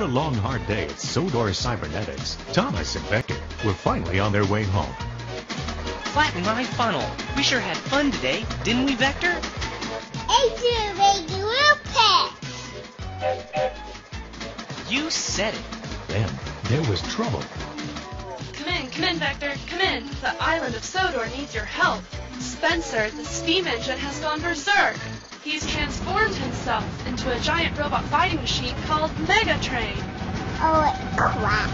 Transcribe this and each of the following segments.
been a long, hard day at Sodor Cybernetics, Thomas and Vector were finally on their way home. Flatten my funnel. We sure had fun today, didn't we, Vector? It's a regular pet. You said it. Then there was trouble. Come in, Vector, come in. The island of Sodor needs your help. Spencer, the steam engine, has gone berserk. He's transformed himself into a giant robot fighting machine called Megatrain. Oh, crap.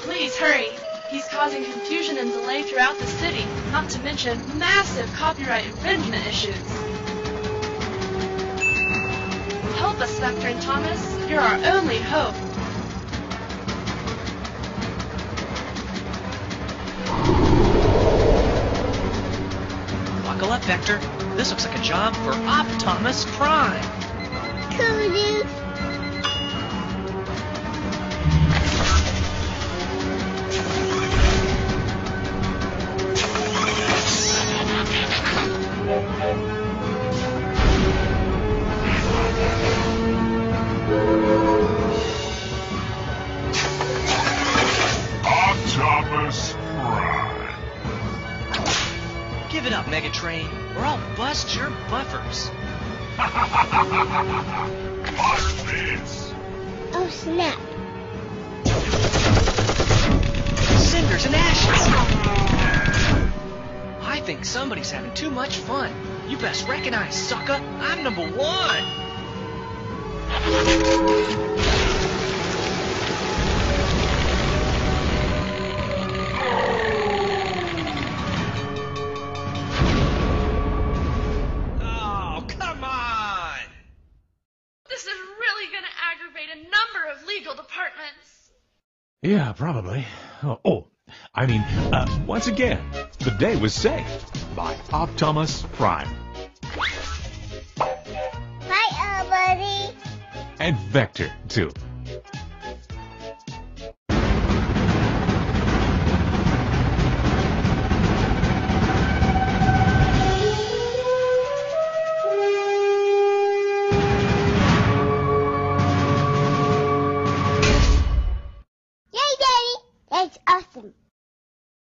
Please hurry. He's causing confusion and delay throughout the city, not to mention massive copyright infringement issues. Help us, Vector and Thomas. You're our only hope. Buckle up, Vector. This looks like a job for Optimus Prime. Cool, dude. Optimus Prime. Give it up, Megatrain, or I'll bust your buffers. Watch this. Oh, snap. Cinders and ashes. I think somebody's having too much fun. You best recognize, sucker. I'm number one. Oh, come on. This is really going to aggravate a number of legal departments. Yeah, probably. Once again, the day was saved by Optimus Prime. Bye, everybody. And Vector, too.